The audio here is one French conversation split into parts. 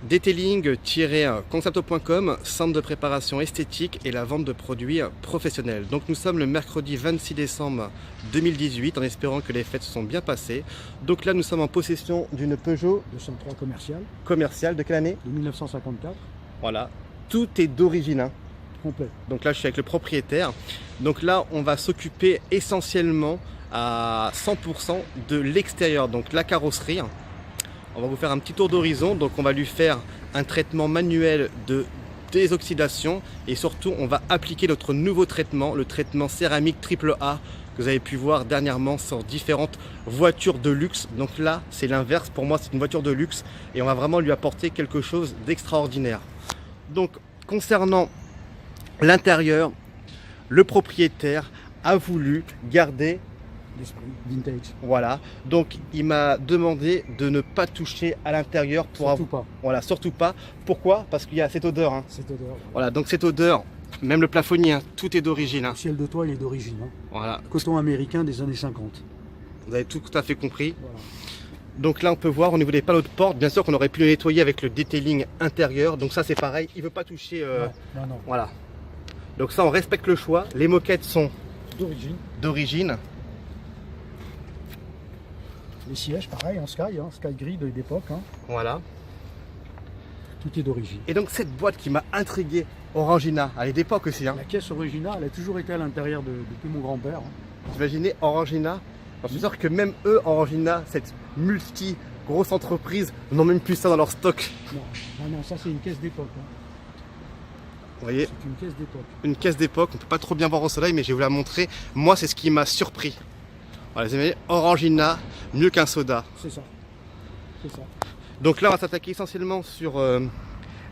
Detailing-concept.com, centre de préparation esthétique et la vente de produits professionnels. Donc nous sommes le mercredi 26 décembre 2018 en espérant que les fêtes se sont bien passées. Donc là nous sommes en possession d'une Peugeot 203 commerciale. Commerciale de quelle année? De 1954. Voilà, tout est d'origine. Hein. Complet. Donc là je suis avec le propriétaire. Donc là on va s'occuper essentiellement à 100% de l'extérieur, donc la carrosserie. On va vous faire un petit tour d'horizon, donc on va lui faire un traitement manuel de désoxydation et surtout on va appliquer notre nouveau traitement, le traitement céramique AAA que vous avez pu voir dernièrement sur différentes voitures de luxe. Donc là c'est l'inverse, pour moi c'est une voiture de luxe et on va vraiment lui apporter quelque chose d'extraordinaire. Donc concernant l'intérieur, le propriétaire a voulu garder l'esprit vintage. Voilà, donc il m'a demandé de ne pas toucher à l'intérieur pour Surtout pas. Voilà, surtout pas. Pourquoi? Parce qu'il y a cette odeur. Hein. Cette odeur. Voilà, donc cette odeur, même le plafonnier, hein, tout est d'origine. Hein. Le ciel de toit, il est d'origine. Hein. Voilà. Coton américain des années 50. Vous avez tout à fait compris. Voilà. Donc là, on peut voir au niveau des panneaux de porte, bien sûr qu'on aurait pu le nettoyer avec le detailing intérieur. Donc ça, c'est pareil, il ne veut pas toucher. Non. Voilà. Donc ça, on respecte le choix. Les moquettes sont d'origine. Les sièges, pareil, en Sky, Sky gris d'époque. Hein. Voilà. Tout est d'origine. Et donc cette boîte qui m'a intrigué, Orangina, elle est d'époque aussi. Hein. La caisse originale, elle a toujours été à l'intérieur depuis mon grand-père. Hein. Vous imaginez Orangina? Je suis sûr que même eux, Orangina, cette multi-grosse entreprise, n'ont même plus ça dans leur stock. Non, ça c'est une caisse d'époque. Hein. Vous voyez? C'est une caisse d'époque. Une caisse d'époque, on ne peut pas trop bien voir au soleil, mais je vais vous la montrer. Moi, c'est ce qui m'a surpris. Voilà, vous avez Orangina, mieux qu'un soda. C'est ça. Donc là, on va s'attaquer essentiellement sur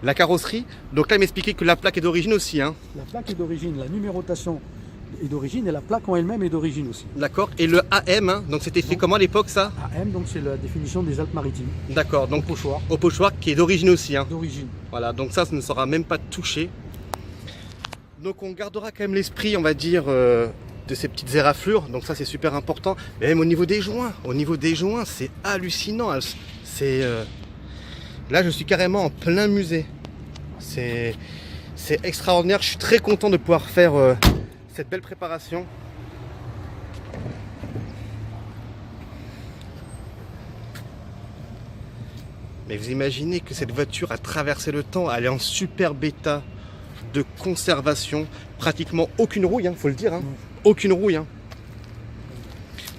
la carrosserie. Donc là, il m'expliquait que la plaque est d'origine aussi. Hein. La plaque est d'origine, la numérotation est d'origine et la plaque en elle-même est d'origine aussi. D'accord. Et le AM, hein, donc c'était fait comment à l'époque ça? AM, donc c'est la définition des Alpes-Maritimes. D'accord. Donc au pochoir qui est d'origine aussi. Hein. D'origine. Voilà, donc ça ne sera même pas touché. Donc on gardera quand même l'esprit, on va dire, de ces petites éraflures, donc ça c'est super important. Mais même au niveau des joints, c'est hallucinant. Là je suis carrément en plein musée. C'est extraordinaire, je suis très content de pouvoir faire cette belle préparation. Mais vous imaginez que cette voiture a traversé le temps, elle est en super état de conservation, pratiquement aucune rouille, faut le dire. Hein. Aucune rouille. Hein.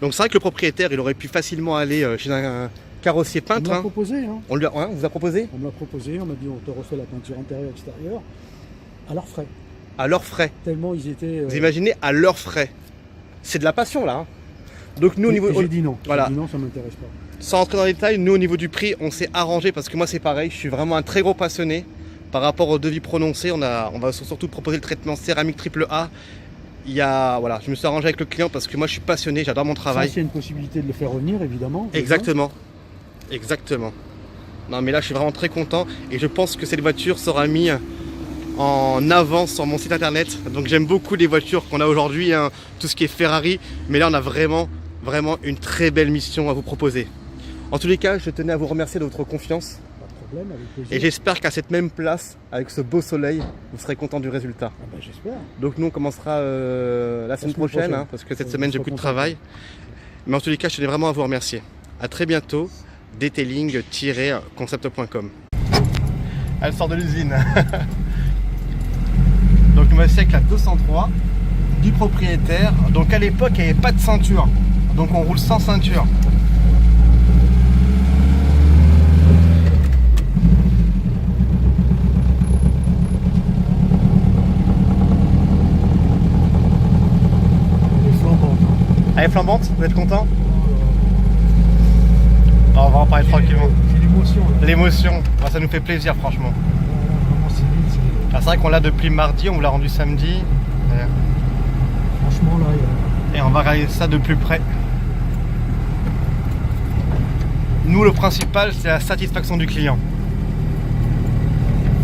Donc c'est vrai que le propriétaire, il aurait pu facilement aller chez un carrossier peintre. On l'a proposé. Hein. On vous a proposé? On me l'a proposé, on m'a dit on te refait la peinture intérieure extérieure à leurs frais. À leurs frais. Tellement ils étaient. Vous imaginez, à leurs frais. C'est de la passion là. Hein. Donc nous au niveau. J'ai dit non. Voilà. J'ai dit non, ça m'intéresse pas. Sans rentrer dans les détails, nous au niveau du prix, on s'est arrangé parce que moi c'est pareil, je suis vraiment un très gros passionné. Par rapport au devis prononcé, on va surtout proposer le traitement céramique AAA. Voilà, je me suis arrangé avec le client parce que moi je suis passionné, j'adore mon travail. Ça, c'est une possibilité de le faire revenir évidemment. Exactement. Non mais là je suis vraiment très content et je pense que cette voiture sera mise en avant sur mon site internet. Donc j'aime beaucoup les voitures qu'on a aujourd'hui, hein, tout ce qui est Ferrari. Mais là on a vraiment une très belle mission à vous proposer. En tous les cas, je tenais à vous remercier de votre confiance. Avec plaisir. Et j'espère qu'à cette même place, avec ce beau soleil, vous serez content du résultat. J'espère. Donc nous on commencera la semaine prochaine. Hein, parce que cette semaine j'ai beaucoup de travail. Mais en tous les cas, je tenais vraiment à vous remercier. A très bientôt, detailing-concept.com. Elle sort de l'usine. Donc nous voici avec la 203 du propriétaire. Donc à l'époque il n'y avait pas de ceinture. Donc on roule sans ceinture. Elle est flambante, vous êtes content? On va en parler tranquillement. C'est l'émotion. L'émotion, ça nous fait plaisir franchement. C'est vrai qu'on l'a depuis mardi, on vous l'a rendu samedi. Franchement là. Et on va regarder ça de plus près. Nous le principal c'est la satisfaction du client.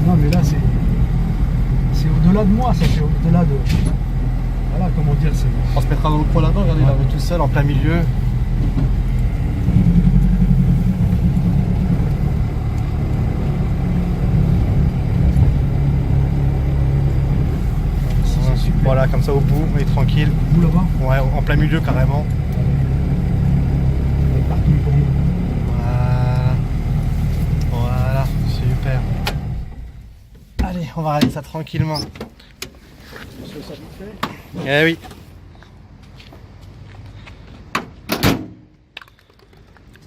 Non mais là c'est au-delà de moi, ça c'est au-delà de. Voilà, comment dire, c'est. On se mettra dans le coin là-bas, regardez, là on est tout seul en plein milieu. Voilà, comme ça au bout, on est tranquille. Vous là-bas? Ouais, en plein milieu carrément. Il y a parking pour nous. Voilà. Voilà, super. Allez, on va regarder ça tranquillement. Parce que ça vous fait. Eh oui.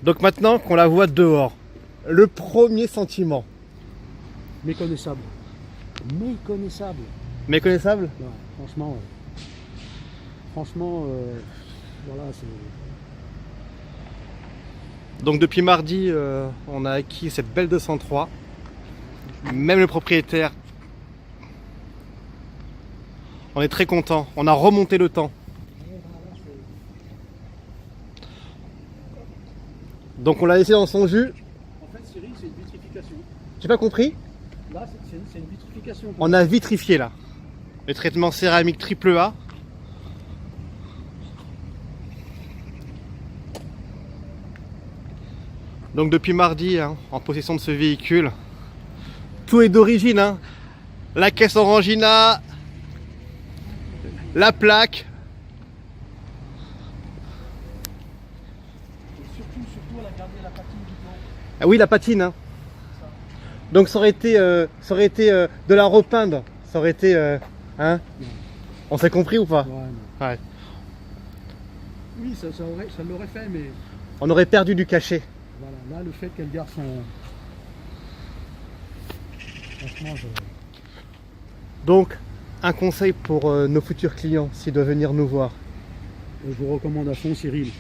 Donc maintenant qu'on la voit dehors, le premier sentiment. Méconnaissable. Méconnaissable. Méconnaissable? Ouais, franchement. Franchement, voilà, c'est. Donc depuis mardi, on a acquis cette belle 203. Même le propriétaire, on est très content. On a remonté le temps. Donc on l'a laissé dans son jus. En fait, Cyril, c'est une vitrification. J'ai pas compris. Là, c'est une vitrification. On a vitrifié là. Le traitement céramique AAA. Donc depuis mardi, hein, en possession de ce véhicule, tout est d'origine. Hein. La caisse Orangina, la plaque. Et surtout, elle a gardé la patine du temps. Ah oui, la patine. Hein. Donc ça aurait été de la repeindre. Ça aurait été... hein. On s'est compris ou pas? Ouais, non. Ouais. Oui, ça l'aurait fait, mais On aurait perdu du cachet. voilà, là, le fait qu'elle garde son. Franchement, Donc, un conseil pour nos futurs clients s'ils doivent venir nous voir. je vous recommande à fond Cyril,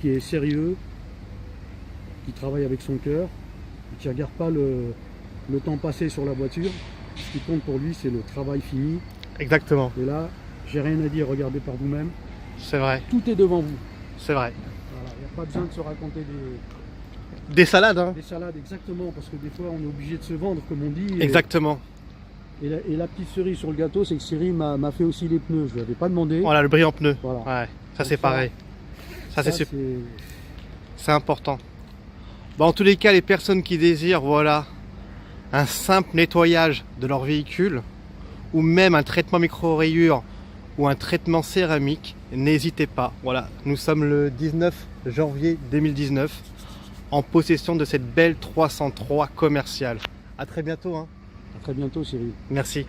qui est sérieux, qui travaille avec son cœur, et qui ne regarde pas le temps passé sur la voiture. Ce qui compte pour lui, c'est le travail fini. Exactement, Et là, j'ai rien à dire, regardez par vous-même. c'est vrai, Tout est devant vous. c'est vrai. Voilà, il n'y a pas besoin de se raconter Des salades, hein. des salades, exactement, parce que des fois, on est obligé de se vendre, comme on dit. Exactement. Et la petite cerise sur le gâteau, c'est que Cyril m'a fait aussi les pneus. Je ne lui avais pas demandé. Voilà, le brillant pneu. Voilà. Ouais, ça Donc c'est pareil. Ça c'est Ça, super. c'est- C'est important. Bon, en tous les cas, les personnes qui désirent, voilà, un simple nettoyage de leur véhicule, ou même un traitement micro-rayures, ou un traitement céramique, n'hésitez pas. Voilà, nous sommes le 19 janvier 2019, en possession de cette belle 303 commerciale. À très bientôt, hein. À très bientôt, Cyril. Merci.